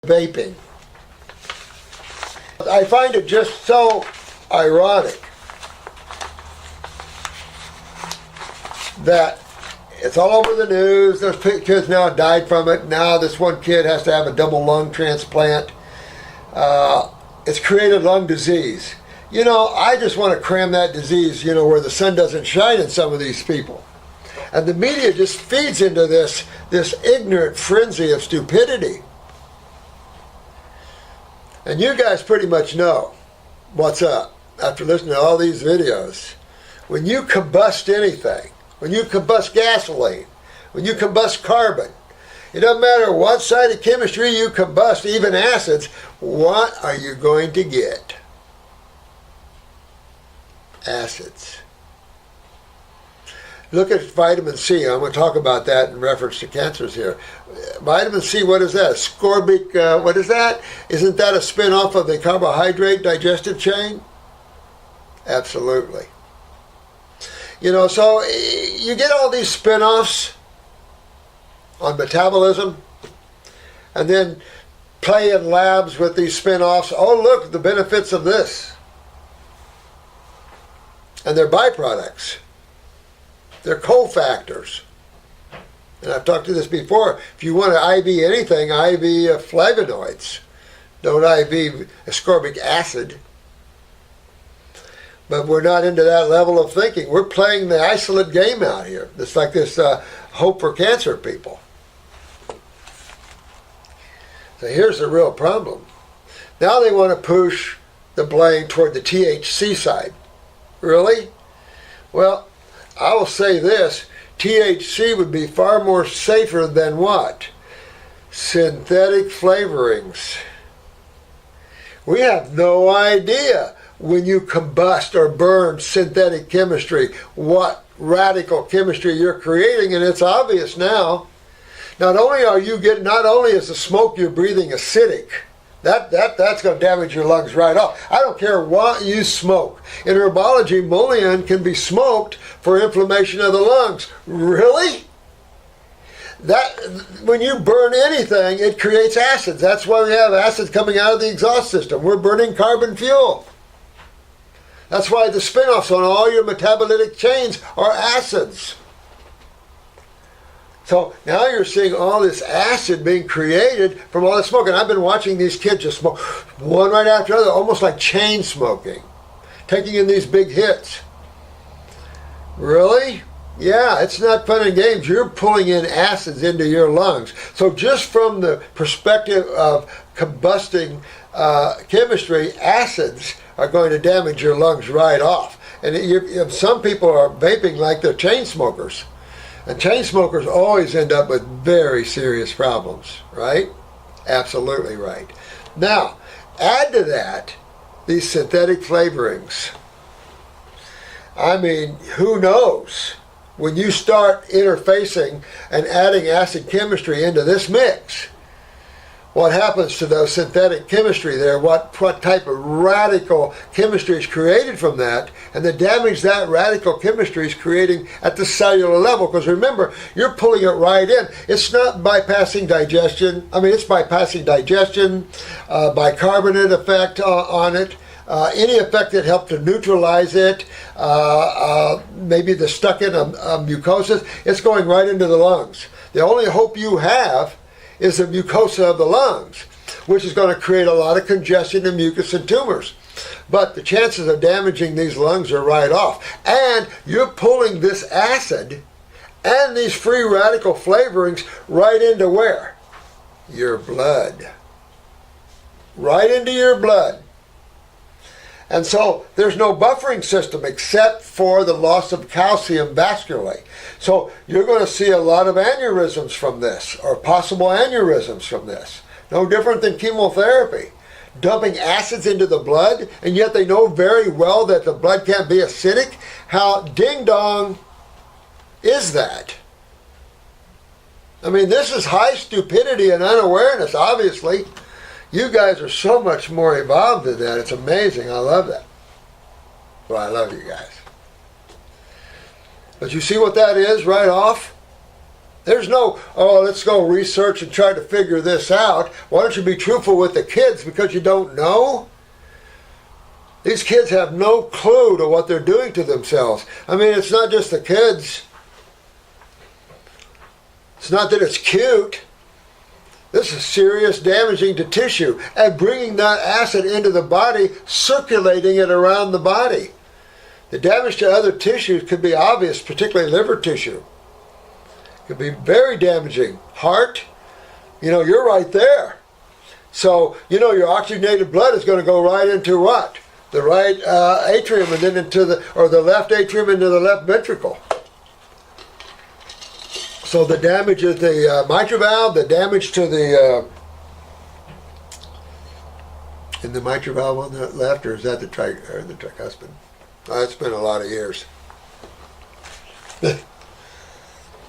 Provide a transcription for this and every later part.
vaping. I find it just so ironic that it's all over the news. There's kids now died from it. Now this one kid has to have a double lung transplant. It's created lung disease. You know, I just want to cram that disease, you know, where the sun doesn't shine in some of these people. And the media just feeds into this ignorant frenzy of stupidity. And you guys pretty much know what's up after listening to all these videos. When you combust anything, when you combust gasoline, when you combust carbon, it doesn't matter what side of chemistry you combust, even acids, what are you going to get? Acids. Look at vitamin C. I'm going to talk about that in reference to cancers here. Vitamin C, what is that? Ascorbic, what is that? Isn't that a spin-off of the carbohydrate digestive chain? Absolutely. You know, so you get all these spin-offs on metabolism, and then play in labs with these spin-offs. Oh, look, the benefits of this. And they're byproducts. They're cofactors. And I've talked to this before. If you want to IV anything, IV flavonoids. Don't IV ascorbic acid. But we're not into that level of thinking. We're playing the isolate game out here. It's like this hope for cancer people. So here's the real problem. Now they want to push the blame toward the THC side. Really? Well, I will say this. THC would be far more safer than what? Synthetic flavorings. We have no idea when you combust or burn synthetic chemistry what radical chemistry you're creating, and it's obvious now. Not only is the smoke you're breathing acidic, that's going to damage your lungs right off. I don't care what you smoke. In herbology, mullein can be smoked for inflammation of the lungs. Really? When you burn anything, it creates acids. That's why we have acids coming out of the exhaust system. We're burning carbon fuel. That's why the spin-offs on all your metabolitic chains are acids. So now you're seeing all this acid being created from all the smoke. And I've been watching these kids just smoke one right after the other, almost like chain smoking, taking in these big hits. Really? Yeah, it's not fun and games. You're pulling in acids into your lungs. So just from the perspective of combusting chemistry, acids are going to damage your lungs right off. And some people are vaping like they're chain smokers. And chain smokers always end up with very serious problems, right? Absolutely right. Now, add to that these synthetic flavorings. I mean, who knows? When you start interfacing and adding acid chemistry into this mix, what happens to those synthetic chemistry there? What type of radical chemistry is created from that, and the damage that radical chemistry is creating at the cellular level? Because remember, you're pulling it right in. It's not bypassing digestion. I mean, it's bypassing digestion, bicarbonate effect on it, any effect that helped to neutralize it, maybe the stuck-in mucosa. It's going right into the lungs. The only hope you have is the mucosa of the lungs, which is going to create a lot of congestion and mucus and tumors. But the chances of damaging these lungs are right off. And you're pulling this acid and these free radical flavorings right into where? Your blood. Right into your blood. And so there's no buffering system except for the loss of calcium vascularly. So you're going to see a lot of aneurysms from this, or possible aneurysms from this. No different than chemotherapy. Dumping acids into the blood, and yet they know very well that the blood can't be acidic. How ding-dong is that? I mean, this is high stupidity and unawareness, obviously. You guys are so much more evolved than that. It's amazing. I love that. Well, I love you guys. But you see what that is right off? There's no, oh, let's go research and try to figure this out. Why don't you be truthful with the kids because you don't know? These kids have no clue to what they're doing to themselves. I mean, it's not just the kids. It's not that it's cute. This is serious damaging to tissue and bringing that acid into the body, circulating it around the body. The damage to other tissues could be obvious, particularly liver tissue. It could be very damaging. Heart, you're right there. So, your oxygenated blood is going to go right into what? The right atrium and then into the left atrium into the left ventricle. So the damage of the mitral valve, the damage to the in the mitral valve on the left, or is that the tricuspid? It's been a lot of years.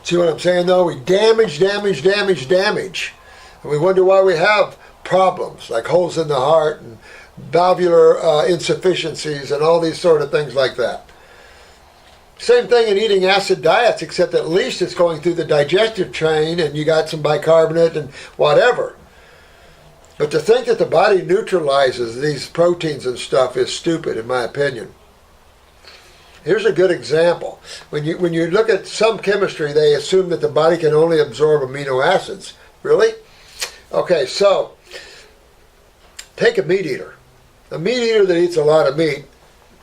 See what I'm saying though? We damage. And we wonder why we have problems like holes in the heart and valvular insufficiencies and all these sort of things like that. Same thing in eating acid diets, except at least it's going through the digestive train and you got some bicarbonate and whatever. But to think that the body neutralizes these proteins and stuff is stupid, in my opinion. Here's a good example. When you look at some chemistry, they assume that the body can only absorb amino acids. Really? Okay, so take a meat eater. A meat eater that eats a lot of meat,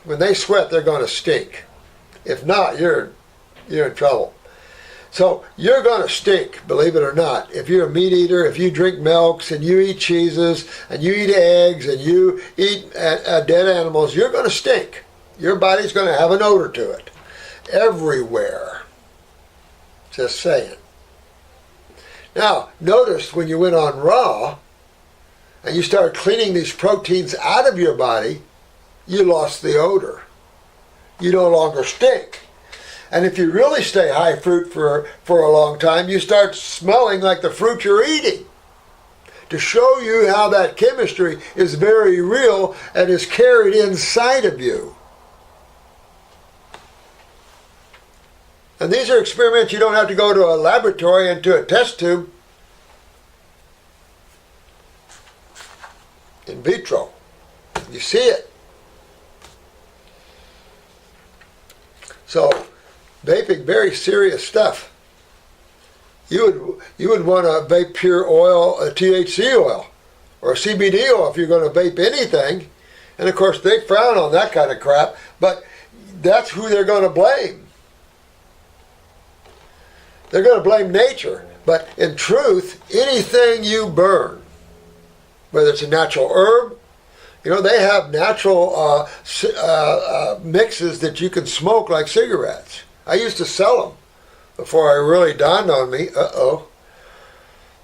when they sweat, they're going to stink. If not, you're in trouble. So you're going to stink, believe it or not. If you're a meat eater, if you drink milks and you eat cheeses and you eat eggs and you eat dead animals, you're going to stink. Your body's going to have an odor to it. Everywhere. Just saying. Now, notice when you went on raw and you started cleaning these proteins out of your body, you lost the odor. You no longer stink. And if you really stay high fruit for a long time, you start smelling like the fruit you're eating. To show you how that chemistry is very real and is carried inside of you. And these are experiments you don't have to go to a laboratory and to a test tube. In vitro. You see it. So, vaping, very serious stuff. You would want to vape pure oil, a THC oil, or a CBD oil if you're going to vape anything. And of course, they frown on that kind of crap, but that's who they're going to blame. They're going to blame nature. But in truth, anything you burn, whether it's a natural herb, they have natural mixes that you can smoke like cigarettes. I used to sell them before it really dawned on me.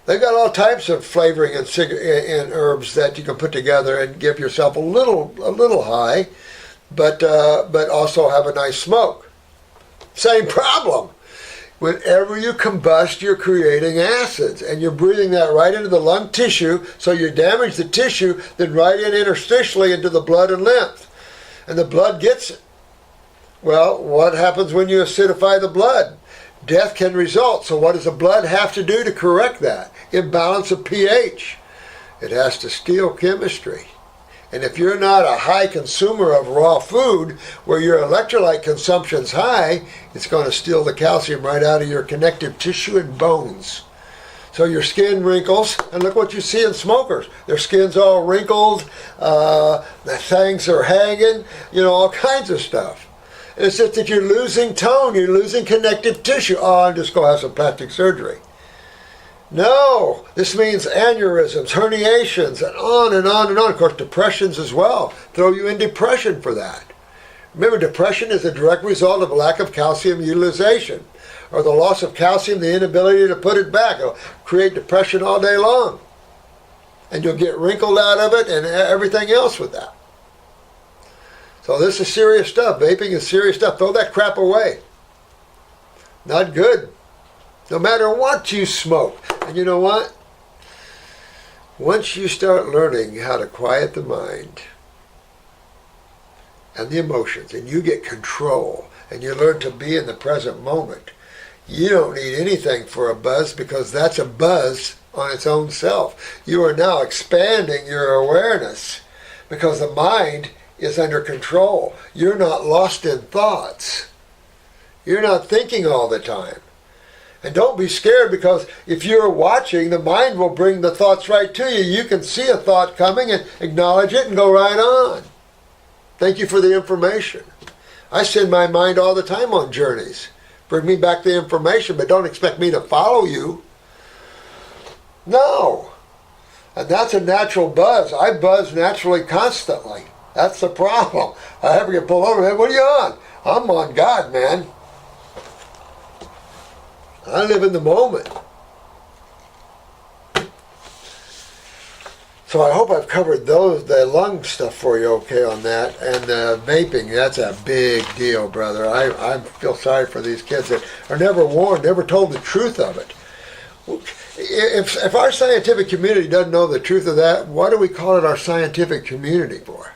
They've got all types of flavoring in herbs that you can put together and give yourself a little high, but also have a nice smoke. Same problem. Whenever you combust, you're creating acids, and you're breathing that right into the lung tissue, so you damage the tissue, then right in interstitially into the blood and lymph. And the blood gets it. Well, what happens when you acidify the blood? Death can result. So what does the blood have to do to correct that? Imbalance of pH. It has to steal chemistry. And if you're not a high consumer of raw food, where your electrolyte consumption's high, it's going to steal the calcium right out of your connective tissue and bones. So your skin wrinkles, and look what you see in smokers. Their skin's all wrinkled, the things are hanging, all kinds of stuff. And it's just that you're losing tone, you're losing connective tissue. Oh, I'm just going to have some plastic surgery. No, this means aneurysms, herniations, and on and on and on. Of course, depressions as well. Throw you in depression for that. Remember, depression is a direct result of lack of calcium utilization, or the loss of calcium, the inability to put it back. It'll create depression all day long. And you'll get wrinkled out of it and everything else with that. So this is serious stuff. Vaping is serious stuff. Throw that crap away. Not good. No matter what you smoke. And you know what? Once you start learning how to quiet the mind and the emotions, and you get control, and you learn to be in the present moment, You don't need anything for a buzz because that's a buzz on its own self. You are now expanding your awareness because the mind is under control. You're not lost in thoughts. You're not thinking all the time. And don't be scared, because if you're watching, the mind will bring the thoughts right to you. You can see a thought coming and acknowledge it and go right on. Thank you for the information. I send my mind all the time on journeys. Bring me back the information, but don't expect me to follow you. No. And that's a natural buzz. I buzz naturally constantly. That's the problem. I have to get pulled over. Hey, what are you on? I'm on God, man. I live in the moment. So I hope I've covered the lung stuff for you okay on that. And vaping, that's a big deal, brother. I feel sorry for these kids that are never warned, never told the truth of it. If our scientific community doesn't know the truth of that, what do we call it our scientific community for?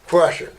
Question.